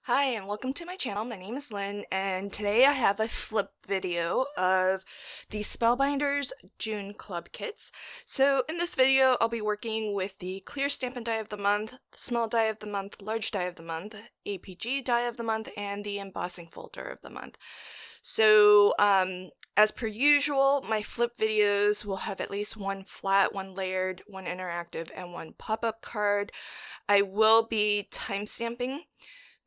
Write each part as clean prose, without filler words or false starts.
Hi and welcome to my channel. My name is Lynn and today I have a flip video of the Spellbinders June Club kits. So in this video I'll be working with the clear Stampin' Die of the Month, small die of the month, large die of the month, APG die of the month, and the embossing folder of the month. So as per usual, my flip videos will have at least one flat, one layered, one interactive, and one pop-up card. I will be timestamping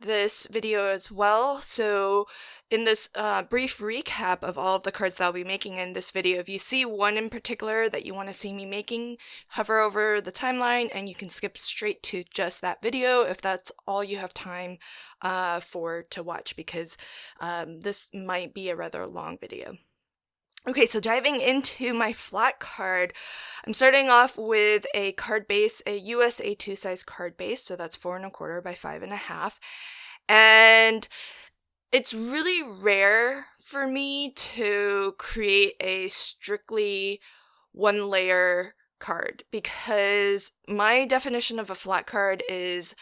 this video as well. So in this brief recap of all of the cards that I'll be making in this video, if you see one in particular that you want to see me making, hover over the timeline and you can skip straight to just that video if that's all you have time to watch, because this might be a rather long video. Okay, so diving into my flat card, I'm starting off with a card base, a US A2 size card base, so that's 4 1/4 by 5 1/2. And it's really rare for me to create a strictly one layer card, because my definition of a flat card is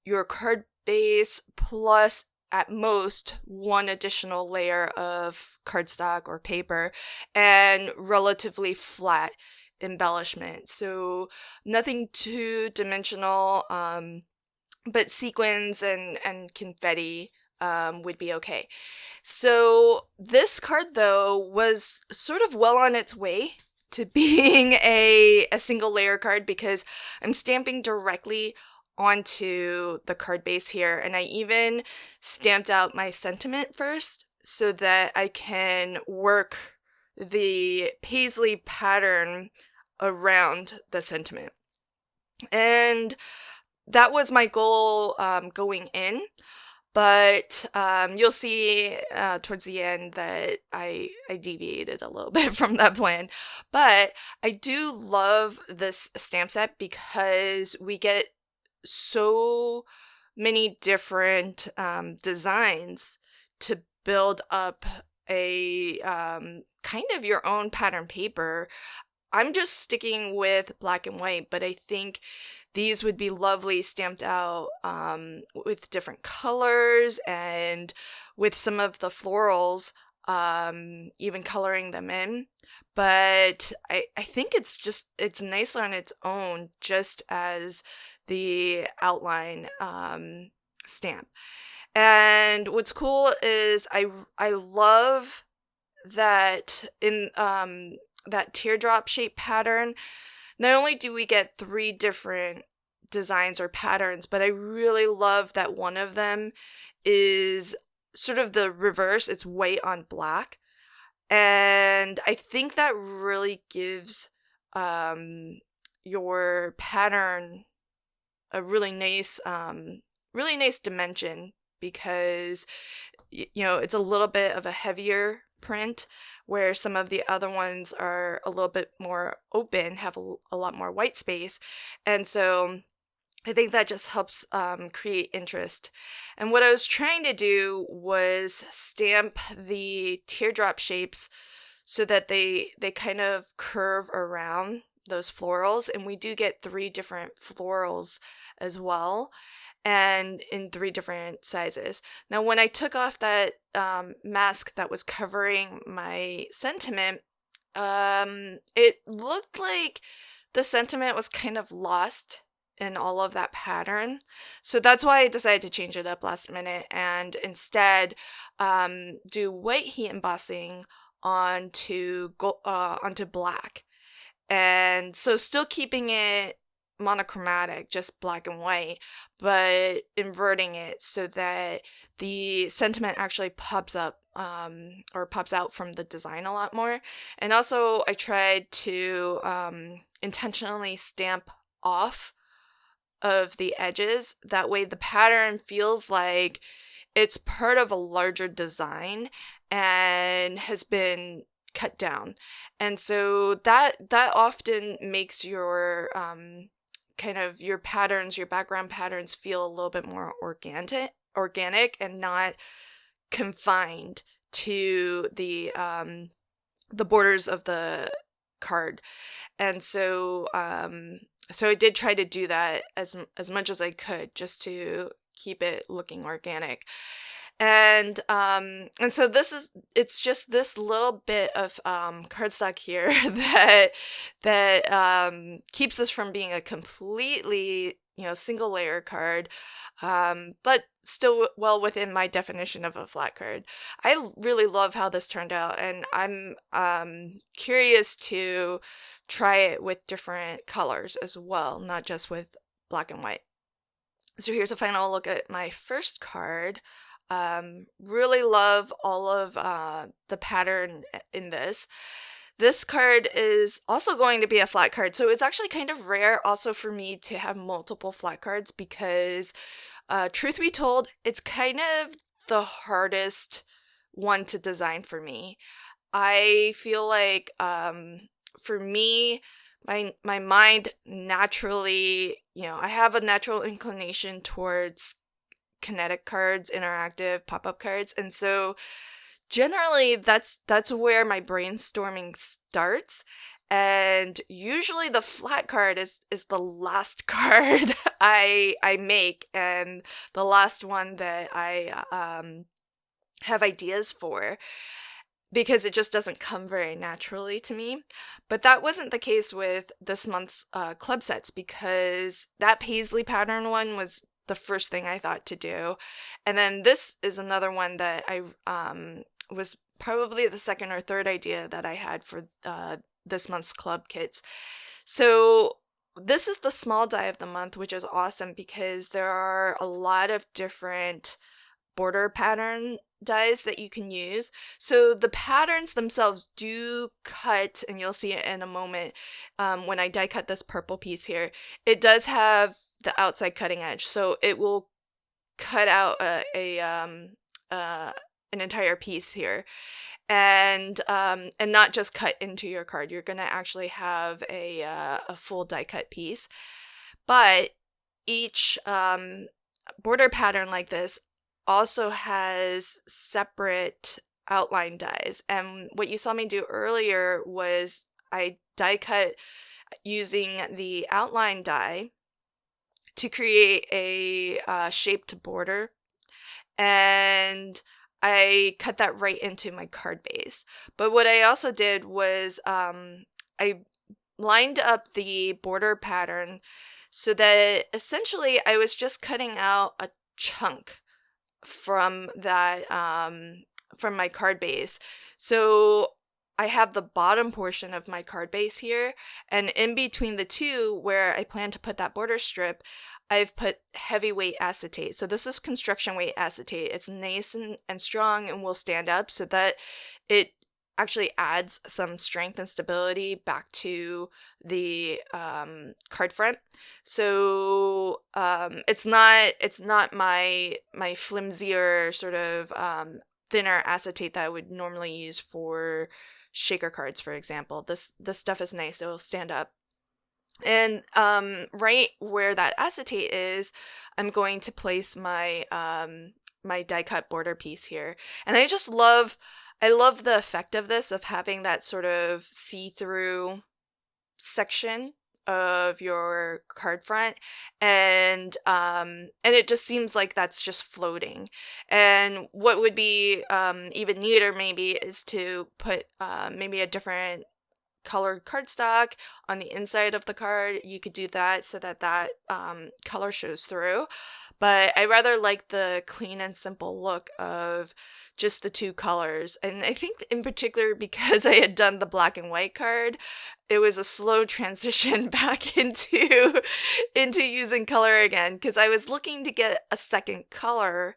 your card base plus at most one additional layer of cardstock or paper and relatively flat embellishment. So nothing too dimensional, but sequins and confetti would be okay. So this card though was sort of well on its way to being a single layer card, because I'm stamping directly onto the card base here, and I even stamped out my sentiment first so that I can work the paisley pattern around the sentiment. And that was my goal going in, but you'll see towards the end that I deviated a little bit from that plan. But I do love this stamp set because we get so many different designs to build up a kind of your own pattern paper. I'm just sticking with black and white, but I think these would be lovely stamped out with different colors and with some of the florals, even coloring them in. But I think it's nicer on its own, just as the outline stamp. And what's cool is I love that in that teardrop shape pattern, not only do we get 3 different designs or patterns, but I really love that one of them is sort of the reverse. It's white on black. And I think that really gives your pattern a really nice dimension, because it's a little bit of a heavier print, where some of the other ones are a little bit more open, have a lot more white space. And so I think that just helps create interest. And what I was trying to do was stamp the teardrop shapes so that they kind of curve around those florals. And we do get 3 different florals as well, and in 3 different sizes. Now, when I took off that mask that was covering my sentiment, it looked like the sentiment was kind of lost in all of that pattern. So that's why I decided to change it up last minute and instead do white heat embossing onto black. And so still keeping it monochromatic, just black and white, but inverting it so that the sentiment actually pops up or pops out from the design a lot more. And also I tried to intentionally stamp off of the edges. That way the pattern feels like it's part of a larger design and has been cut down. And so that often makes your kind of your patterns, your background patterns, feel a little bit more organic and not confined to the borders of the card. And so I did try to do that as much as I could, just to keep it looking organic. And so it's just this little bit of cardstock here that keeps this from being a completely, single layer card, but still well within my definition of a flat card. I really love how this turned out, and I'm curious to try it with different colors as well, not just with black and white. So here's a final look at my first card. Really love all of the pattern in this. This card is also going to be a flat card, so it's actually kind of rare also for me to have multiple flat cards because, truth be told, it's kind of the hardest one to design for me. I feel like for me, my mind naturally, I have a natural inclination towards kinetic cards, interactive pop-up cards, and so generally that's where my brainstorming starts, and usually the flat card is the last card I make, and the last one that I have ideas for, because it just doesn't come very naturally to me. But that wasn't the case with this month's club sets, because that paisley pattern one was the first thing I thought to do. And then this is another one that I was probably the second or third idea that I had for this month's club kits. So this is the small die of the month, which is awesome because there are a lot of different border pattern dies that you can use. So the patterns themselves do cut, and you'll see it in a moment when I die cut this purple piece here. It does have the outside cutting edge, so it will cut out an entire piece here, and not just cut into your card. You're gonna actually have a full die cut piece, but each border pattern like this also has separate outline dies. And what you saw me do earlier was I die cut using the outline die to create a shaped border, and I cut that right into my card base. But what I also did was I lined up the border pattern so that essentially I was just cutting out a chunk from that from my card base. So I have the bottom portion of my card base here, and in between the two where I plan to put that border strip, I've put heavyweight acetate. So this is construction weight acetate. It's nice and strong and will stand up, so that it actually adds some strength and stability back to the card front. So it's not my flimsier sort of thinner acetate that I would normally use for shaker cards, for example. This stuff is nice. It will stand up. And right where that acetate is, I'm going to place my my die cut border piece here. And I love the effect of this, of having that sort of see-through section of your card front, and it just seems like that's just floating. And what would be even neater maybe is to put maybe a different colored cardstock on the inside of the card. You could do that so that color shows through. But I rather like the clean and simple look of just the two colors. And I think in particular because I had done the black and white card, it was a slow transition back into using color again, because I was looking to get a second color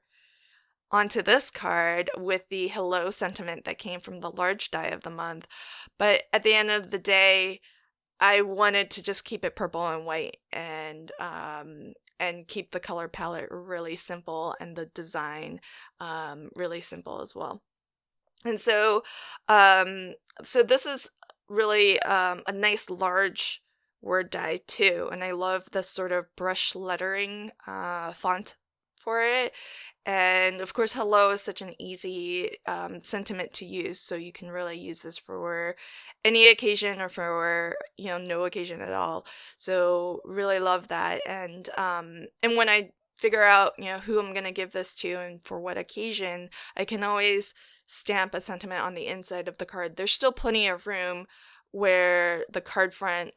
onto this card with the hello sentiment that came from the large die of the month. But at the end of the day, I wanted to just keep it purple and white, and keep the color palette really simple and the design really simple as well. And so this is really a nice large word die too, and I love the sort of brush lettering font for it. And of course, hello is such an easy sentiment to use, so you can really use this for any occasion or for no occasion at all. So really love that. And when I figure out, who I'm going to give this to and for what occasion, I can always stamp a sentiment on the inside of the card. There's still plenty of room where the card front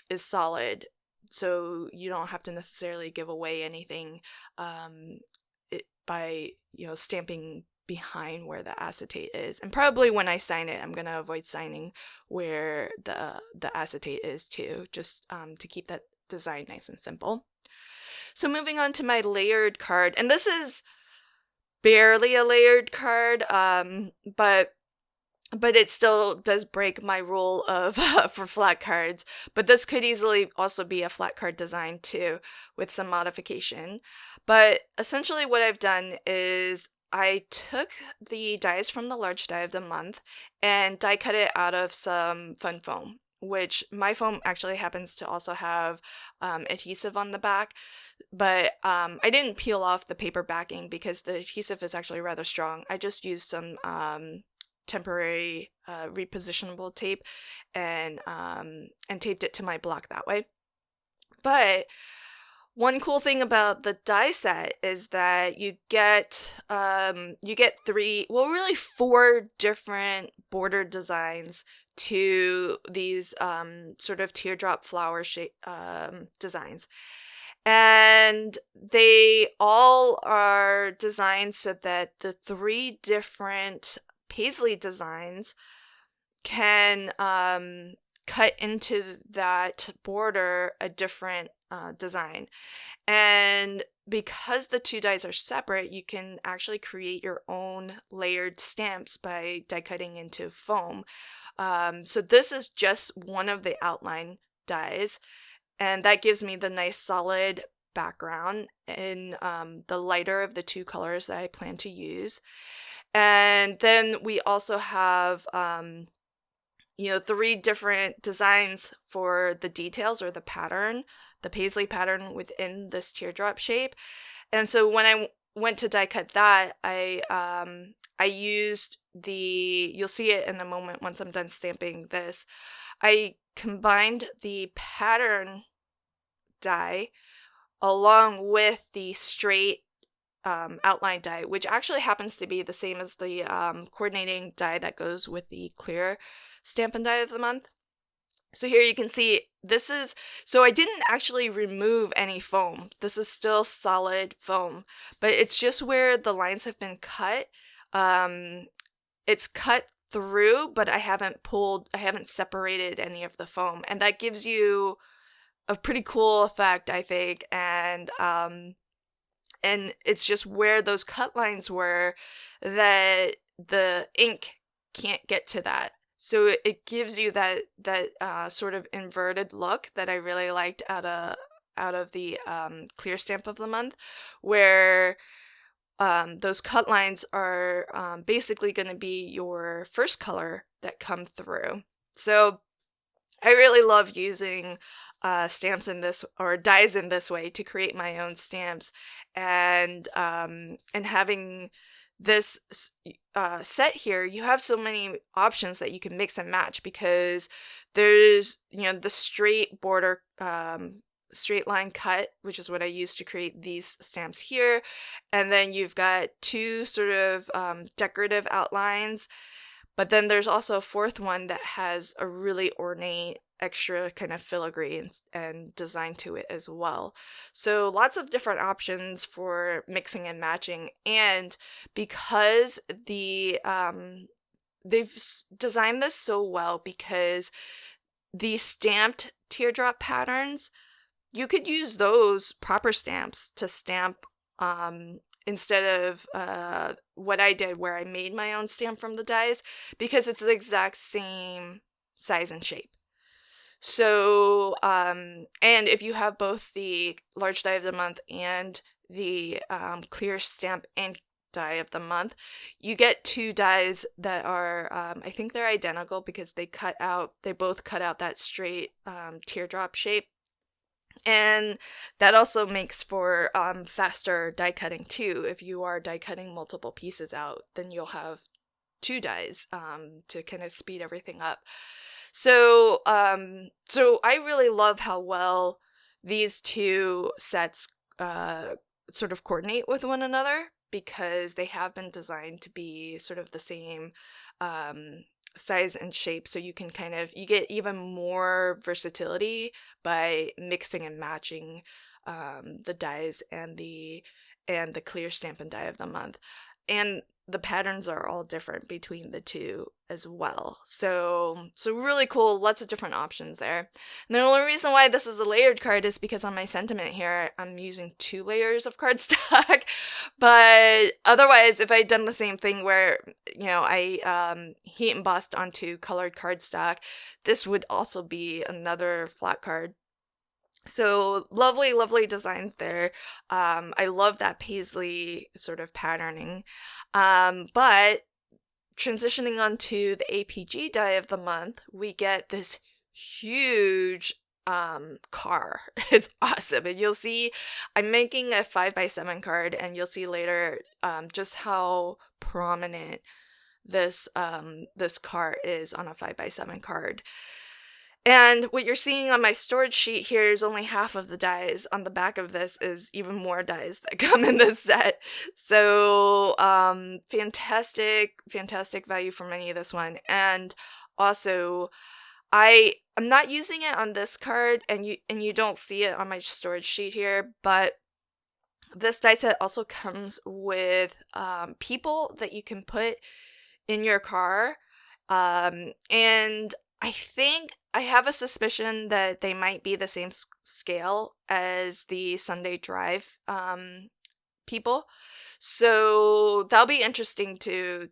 is solid, so you don't have to necessarily give away anything by stamping behind where the acetate is. And probably when I sign it, I'm going to avoid signing where the acetate is too, just to keep that design nice and simple. So moving on to my layered card, and this is barely a layered card, but it still does break my rule of for flat cards. But this could easily also be a flat card design too, with some modification. But essentially what I've done is I took the dies from the large die of the month and die cut it out of some fun foam, which my foam actually happens to also have adhesive on the back, but I didn't peel off the paper backing because the adhesive is actually rather strong. I just used some temporary repositionable tape and taped it to my block that way. But one cool thing about the die set is that you get four different border designs to these sort of teardrop flower shape designs. And they all are designed so that the three different paisley designs can cut into that border a different design. And because the two dies are separate, you can actually create your own layered stamps by die cutting into foam. So this is just one of the outline dies, and that gives me the nice solid background in the lighter of the two colors that I plan to use. And then we also have three different designs for the details or the pattern, the paisley pattern within this teardrop shape. And so when I went to die cut that, I used you'll see it in a moment once I'm done stamping this, I combined the pattern die along with the straight outline die, which actually happens to be the same as the coordinating die that goes with the clear Stampin' Die of the Month. So here you can see so I didn't actually remove any foam. This is still solid foam, but it's just where the lines have been cut. It's cut through, but I haven't separated any of the foam, and that gives you a pretty cool effect, I think. And it's just where those cut lines were that the ink can't get to that. So it gives you that sort of inverted look that I really liked out of the clear stamp of the month, where those cut lines are basically going to be your first color that come through. So I really love using stamps in this, or dies in this way, to create my own stamps, and having this set here, you have so many options that you can mix and match, because there's the straight border straight line cut, which is what I use to create these stamps here, and then you've got two sort of decorative outlines, but then there's also a fourth one that has a really ornate extra kind of filigree and design to it as well. So lots of different options for mixing and matching. And because they've designed this so well, because the stamped teardrop patterns, you could use those proper stamps to stamp instead of what I did, where I made my own stamp from the dies, because it's the exact same size and shape. So, and if you have both the large die of the month and the clear stamp ink die of the month, you get two dies that are, I think they're identical, because they both cut out that straight teardrop shape. And that also makes for faster die cutting too. If you are die cutting multiple pieces out, then you'll have two dies to kind of speed everything up. So I really love how well these two sets sort of coordinate with one another because they have been designed to be sort of the same size and shape, so you can you get even more versatility by mixing and matching the dies and the clear Stampin' Die of the Month. And the patterns are all different between the two as well. So really cool, lots of different options there. And the only reason why this is a layered card is because on my sentiment here, I'm using 2 layers of cardstock. But otherwise, if I'd done the same thing where, I heat embossed onto colored cardstock, this would also be another flat card. So lovely, lovely designs there. I love that paisley sort of patterning. But transitioning onto the APG die of the month, we get this huge car. It's awesome. And you'll see I'm making a 5x7 card, and you'll see later just how prominent this car is on a 5x7 card. And what you're seeing on my storage sheet here is only half of the dies. On the back of this is even more dies that come in this set. So fantastic value for money, this one. And also, I'm not using it on this card, and you don't see it on my storage sheet here, but this die set also comes with people that you can put in your car. And I think I have a suspicion that they might be the same scale as the Sunday Drive people. So that'll be interesting to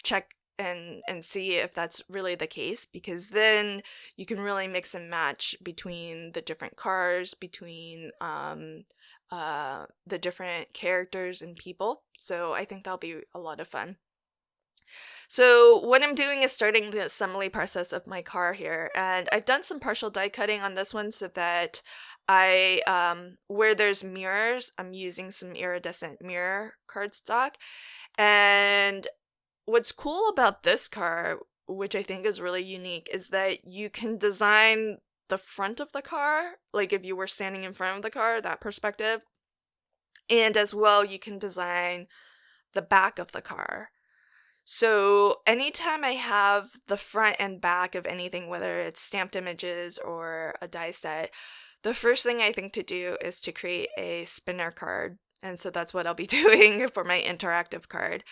check and see if that's really the case, because then you can really mix and match between the different cars, between the different characters and people. So I think that'll be a lot of fun. So what I'm doing is starting the assembly process of my car here, and I've done some partial die cutting on this one so that where there's mirrors, I'm using some iridescent mirror cardstock. And what's cool about this car, which I think is really unique, is that you can design the front of the car, like if you were standing in front of the car, that perspective, and as well you can design the back of the car. So anytime I have the front and back of anything, whether it's stamped images or a die set, the first thing I think to do is to create a spinner card. And so that's what I'll be doing for my interactive card.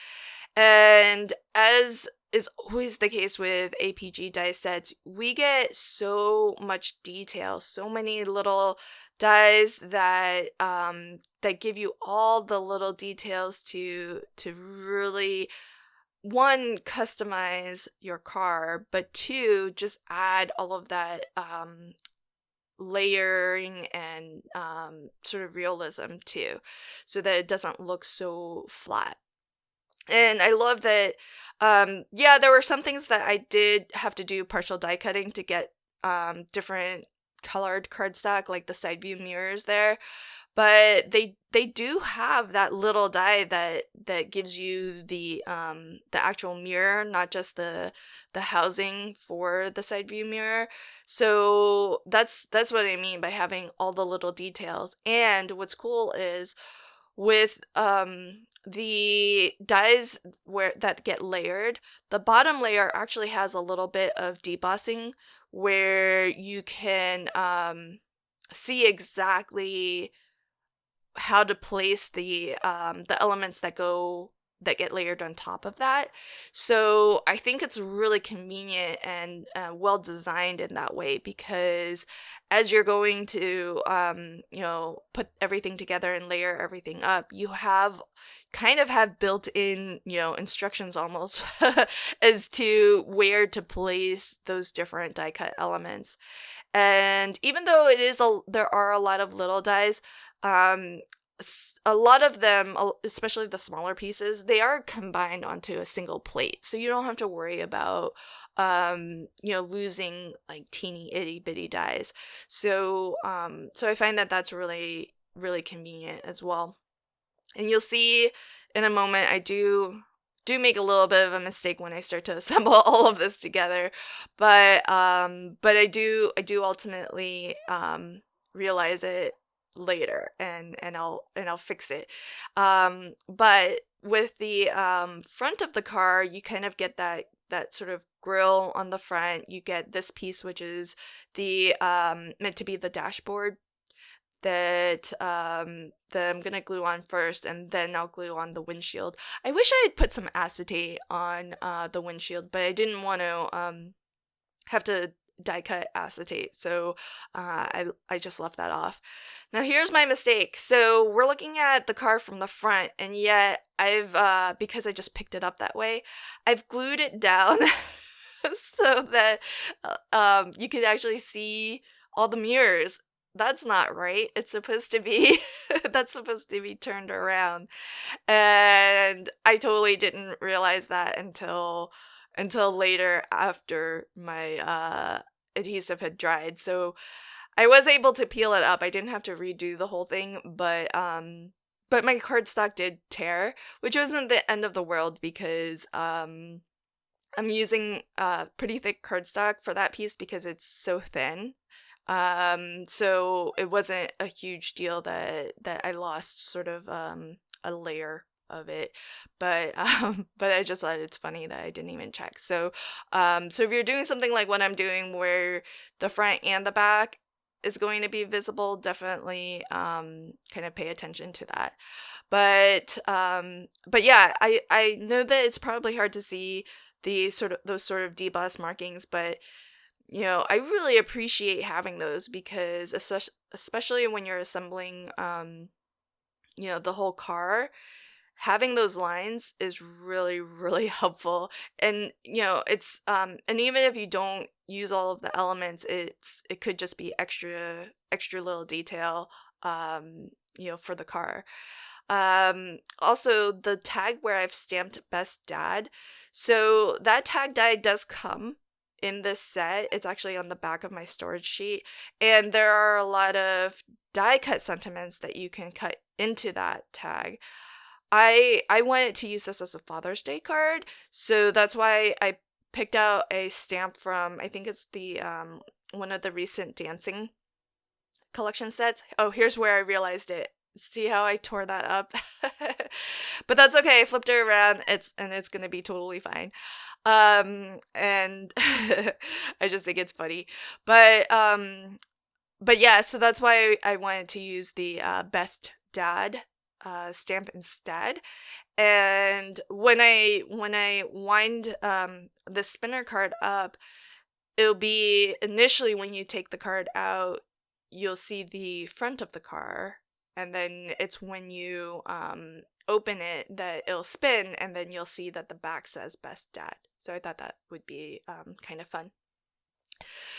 And as is always the case with APG die sets, we get so much detail, so many little dies that that give you all the little details to really, one, customize your car, but two, just add all of that layering and sort of realism too, so that it doesn't look so flat. And I love that, there were some things that I did have to do partial die cutting to get different colored cardstock, like the side view mirrors there. But they do have that little die that gives you the actual mirror, not just the housing for the side view mirror. So that's what I mean by having all the little details. And what's cool is with the dies that get layered, the bottom layer actually has a little bit of debossing where you can see exactly how to place the elements that get layered on top of that. So I think it's really convenient and well designed in that way, because as you're going to put everything together and layer everything up, you have built-in instructions almost as to where to place those different die cut elements. And even though there are a lot of little dies, a lot of them, especially the smaller pieces, they are combined onto a single plate, so you don't have to worry about losing like teeny itty bitty dies. So I find that that's really, really convenient as well. And you'll see in a moment I do make a little bit of a mistake when I start to assemble all of this together, but I do ultimately realize it later, and I'll fix it. But with the front of the car, you kind of get that sort of grill on the front. You get this piece, which is the meant to be the dashboard, that I'm gonna glue on first, and then I'll glue on the windshield. I wish I had put some acetate on the windshield, but I didn't want to have to die cut acetate, so I just left that off. Now here's my mistake. So we're looking at the car from the front, and yet I've because I just picked it up that way, I've glued it down so that you can actually see all the mirrors. That's not right. It's supposed to be that's supposed to be turned around. And I totally didn't realize that until later, after my adhesive had dried. So I was able to peel it up. I didn't have to redo the whole thing, but my cardstock did tear, which wasn't the end of the world, because I'm using pretty thick cardstock for that piece because it's so thin. So it wasn't a huge deal that I lost sort of a layer of it, but I just thought it's funny that I didn't even check. So so if you're doing something like what I'm doing, where the front and the back is going to be visible, definitely kind of pay attention to that. But yeah, I know that it's probably hard to see those sort of deboss markings, but you know, I really appreciate having those, because especially when you're assembling you know, the whole car, having those lines is really, really helpful. And you know, it's and even if you don't use all of the elements, it could just be extra little detail you know, for the car. Also, the tag where I've stamped Best Dad, so that tag die does come in this set. It's actually on the back of my storage sheet, and there are a lot of die cut sentiments that you can cut into that tag. I wanted to use this as a Father's Day card, so that's why I picked out a stamp from, I think it's the one of the recent dancing collection sets. Oh, here's where I realized it. See how I tore that up? But that's okay. I flipped it around. It's gonna be totally fine. And I just think it's funny. But yeah, so that's why I wanted to use the Best Dad stamp instead. And when I wind the spinner card up, it'll be initially, when you take the card out, you'll see the front of the car, and then it's when you open it that it'll spin, and then you'll see that the back says Best Dad. So I thought that would be kind of fun.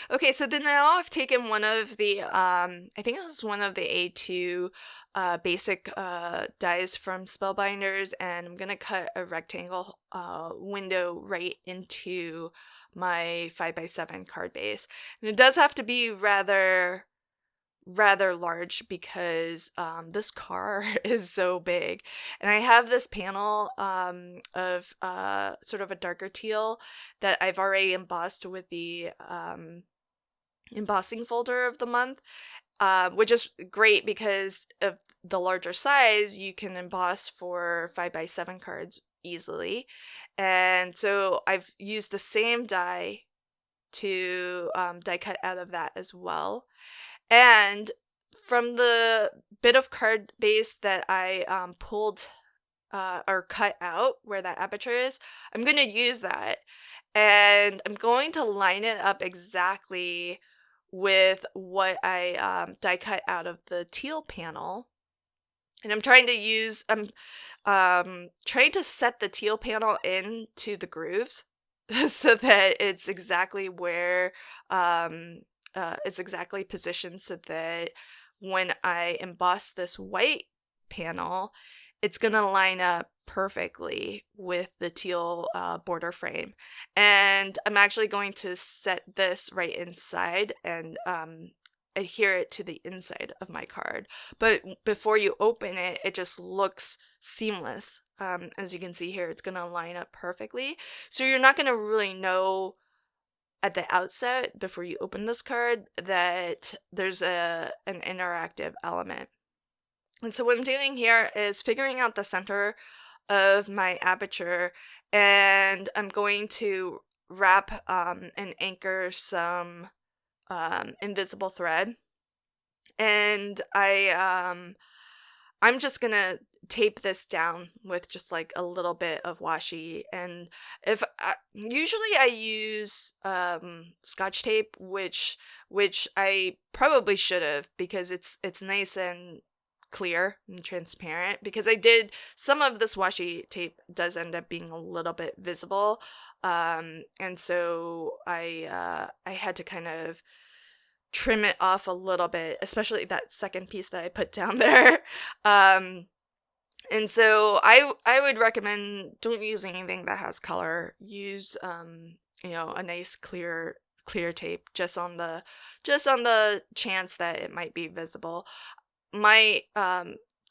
Okay, so then now I've taken one of the, I think it was one of the A2 basic dies from Spellbinders, and I'm going to cut a rectangle window right into my 5x7 card base. And it does have to be rather large, because this car is so big, and I have this panel of sort of a darker teal that I've already embossed with the embossing folder of the month, which is great because of the larger size. You can emboss for 5x7 cards easily, and so I've used the same die to die cut out of that as well. And from the bit of card base that I pulled or cut out where that aperture is, I'm going to use that. And I'm going to line it up exactly with what I die cut out of the teal panel. And I'm trying to set the teal panel into the grooves so that it's exactly where it's exactly positioned, so that when I emboss this white panel, it's gonna line up perfectly with the teal border frame. And I'm actually going to set this right inside and adhere it to the inside of my card. But before you open it, it just looks seamless. As you can see here, it's gonna line up perfectly. So you're not gonna really know at the outset, before you open this card, that there's an interactive element. And so what I'm doing here is figuring out the center of my aperture, and I'm going to wrap and anchor some invisible thread. And I'm just gonna tape this down with just like a little bit of washi. And usually I use Scotch tape, which I probably should have, because it's nice and clear and transparent, because some of this washi tape does end up being a little bit visible, and so I had to kind of trim it off a little bit, especially that second piece that I put down there. And so I would recommend, don't use anything that has color. Use a nice clear tape, just on the chance that it might be visible. My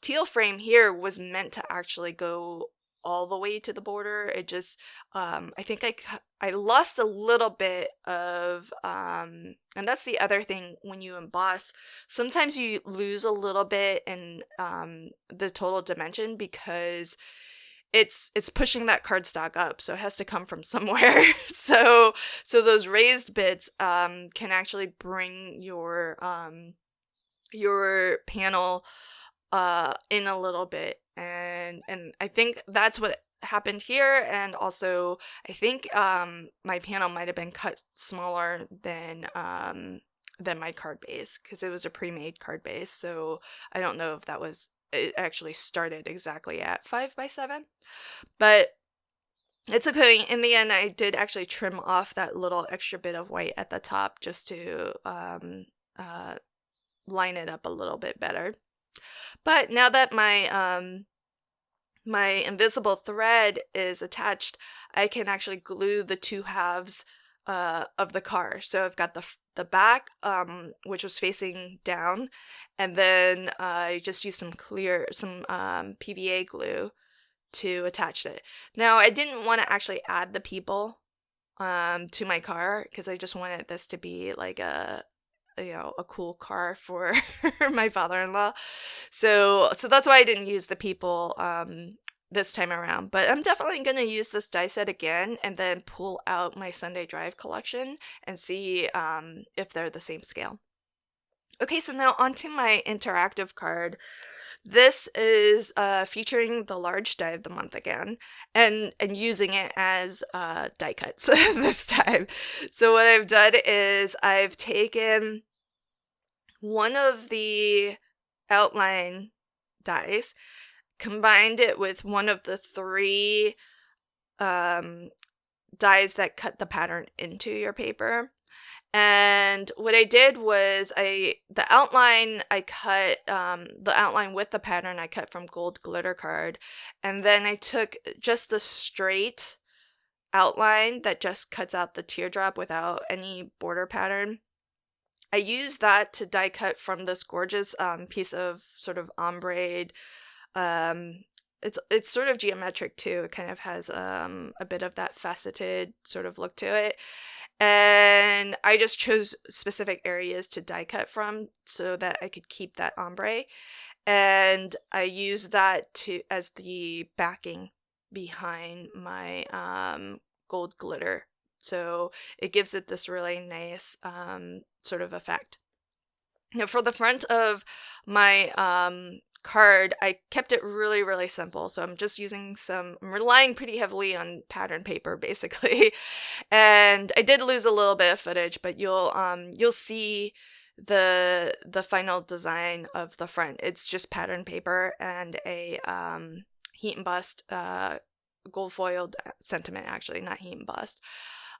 teal frame here was meant to actually go all the way to the border. It just I think I lost a little bit of and that's the other thing when you emboss. Sometimes you lose a little bit in the total dimension, because it's pushing that cardstock up, so it has to come from somewhere. so those raised bits can actually bring your panel in a little bit, and I think that's what happened here. And also I think my panel might have been cut smaller than my card base, because it was a pre-made card base, so I don't know if it actually started exactly at 5x7, but it's okay. In the end, I did actually trim off that little extra bit of white at the top, just to line it up a little bit better. But now that my my invisible thread is attached, I can actually glue the two halves of the car. So I've got the back, which was facing down, and then I just used some PVA glue to attach it. Now, I didn't want to actually add the people to my car, because I just wanted this to be like a cool car for my father-in-law. So that's why I didn't use the people this time around. But I'm definitely going to use this die set again, and then pull out my Sunday Drive collection and see if they're the same scale. Okay, so now onto my interactive card. This is featuring the large die of the month again, and using it as die cuts this time. So what I've done is I've taken one of the outline dies, combined it with one of the three dies that cut the pattern into your paper. And what I did was the outline with the pattern I cut from gold glitter card, and then I took just the straight outline that just cuts out the teardrop without any border pattern. I used that to die cut from this gorgeous piece of sort of ombre. It's sort of geometric too. It kind of has a bit of that faceted sort of look to it. And I just chose specific areas to die cut from so that I could keep that ombre. And I used that as the backing behind my gold glitter. So it gives it this really nice sort of effect. Now, for the front of my card, I kept it really, really simple. So I'm just I'm relying pretty heavily on pattern paper, basically. And I did lose a little bit of footage, but you'll see the final design of the front. It's just pattern paper and a heat embossed gold foiled sentiment, actually, not heat embossed.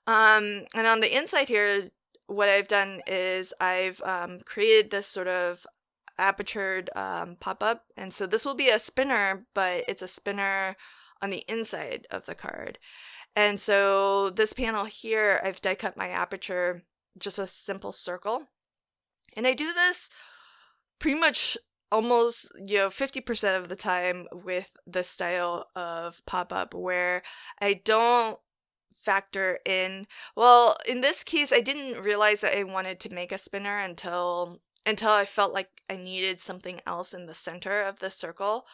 And on the inside here, what I've done is I've created this sort of apertured pop-up, and so this will be a spinner, but it's a spinner on the inside of the card. And so this panel here, I've die cut my aperture, just a simple circle, and I do this pretty much almost 50% of the time with this style of pop-up, where I don't factor in, well, in this case, I didn't realize that I wanted to make a spinner until I felt like I needed something else in the center of the circle.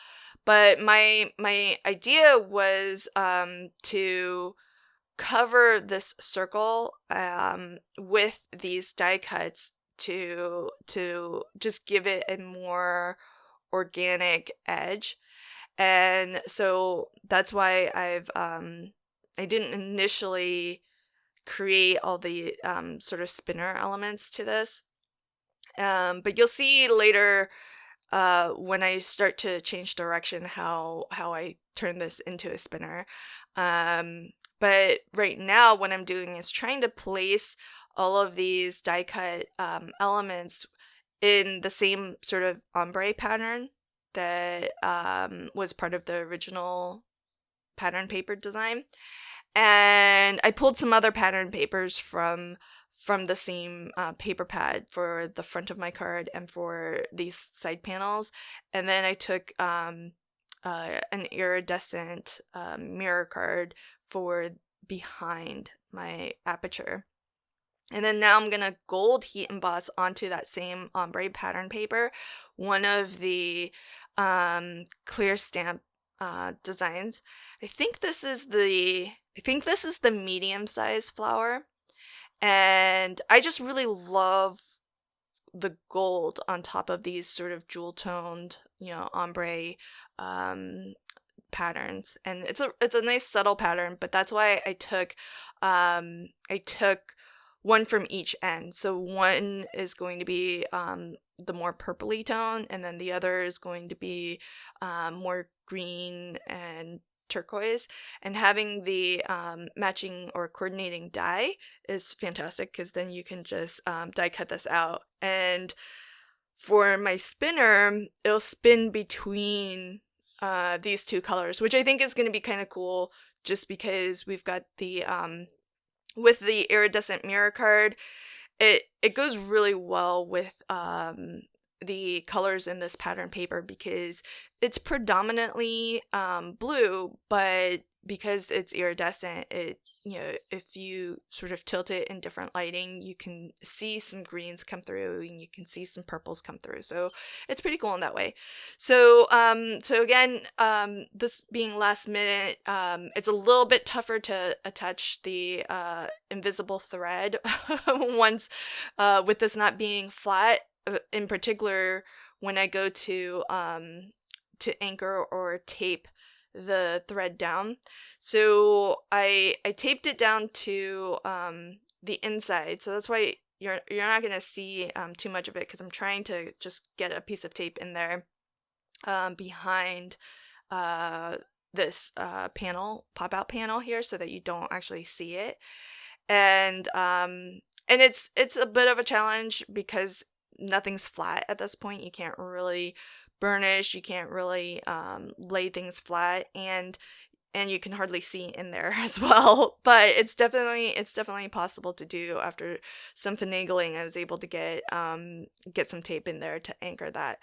But my idea was to cover this circle with these die cuts to just give it a more organic edge. And so that's why I didn't initially create all the sort of spinner elements to this. But you'll see later when I start to change direction how I turn this into a spinner. But right now what I'm doing is trying to place all of these die cut elements in the same sort of ombre pattern that was part of the original pattern paper design. And I pulled some other pattern papers from the same paper pad for the front of my card and for these side panels. And then I took an iridescent mirror card for behind my aperture. And then now I'm gonna gold heat emboss onto that same ombre pattern paper one of the clear stamp designs. I think this is the medium size flower, and I just really love the gold on top of these sort of jewel toned, ombre patterns. And it's a nice subtle pattern, but that's why I took one from each end. So one is going to be the more purpley tone, and then the other is going to be more green and turquoise. And having the matching or coordinating die is fantastic, because then you can just die cut this out. And for my spinner, it'll spin between these two colors, which I think is going to be kind of cool, just because we've got the with the iridescent mirror card, it goes really well with the colors in this pattern paper, because it's predominantly blue, but because it's iridescent, if you sort of tilt it in different lighting, you can see some greens come through and you can see some purples come through. So it's pretty cool in that way. So again, this being last minute, it's a little bit tougher to attach the invisible thread once with this not being flat. In particular, when I go to anchor or tape the thread down. So I taped it down to the inside. So that's why you're not gonna see too much of it, because I'm trying to just get a piece of tape in there behind this pop-out panel here, so that you don't actually see it. And it's a bit of a challenge, because nothing's flat at this point. You can't really burnish, you can't really lay things flat, and you can hardly see in there as well. But it's definitely possible to do. After some finagling, I was able to get some tape in there to anchor that.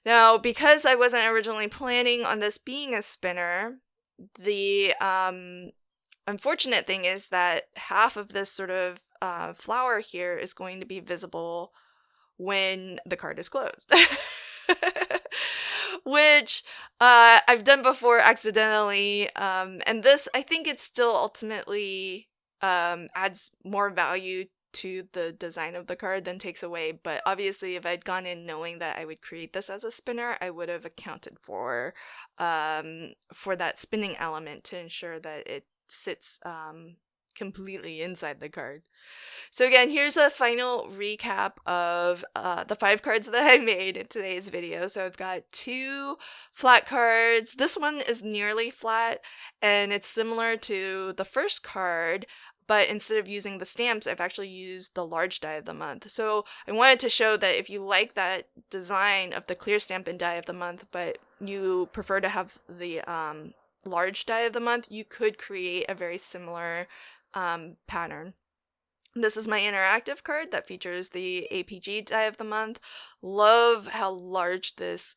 Now, because I wasn't originally planning on this being a spinner, the unfortunate thing is that half of this sort of flower here is going to be visible when the card is closed. Which I've done before accidentally, and this, I think it still ultimately adds more value to the design of the card than takes away. But obviously, if I'd gone in knowing that I would create this as a spinner, I would have accounted for that spinning element to ensure that it sits completely inside the card. So again, here's a final recap of the 5 cards that I made in today's video. So I've got 2 flat cards. This one is nearly flat, and it's similar to the first card, but instead of using the stamps, I've actually used the large die of the month. So I wanted to show that if you like that design of the clear stamp and die of the month, but you prefer to have the large die of the month, you could create a very similar pattern. This is my interactive card that features the APG die of the month. Love how large this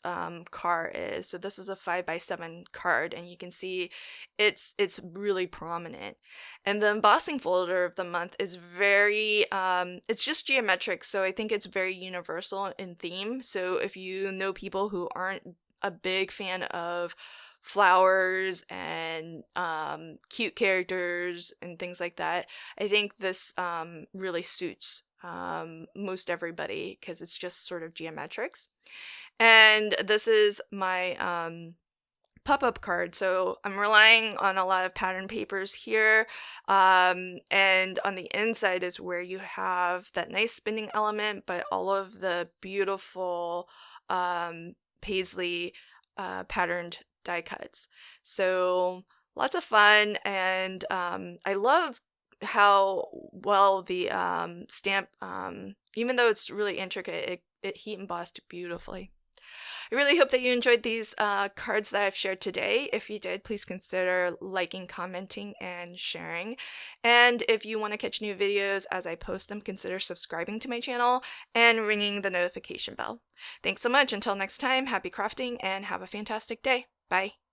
car is. So this is a 5x7 card, and you can see it's really prominent. And the embossing folder of the month is very it's just geometric, so I think it's very universal in theme. So if you know people who aren't a big fan of flowers and cute characters and things like that, I think this really suits most everybody because it's just sort of geometrics. And this is my pop-up card. So I'm relying on a lot of pattern papers here, and on the inside is where you have that nice spinning element, but all of the beautiful paisley patterned die cuts. So lots of fun, and I love how well the stamp, even though it's really intricate, it heat embossed beautifully. I really hope that you enjoyed these cards that I've shared today. If you did, please consider liking, commenting, and sharing. And if you want to catch new videos as I post them, consider subscribing to my channel and ringing the notification bell. Thanks so much. Until next time, happy crafting and have a fantastic day. Bye.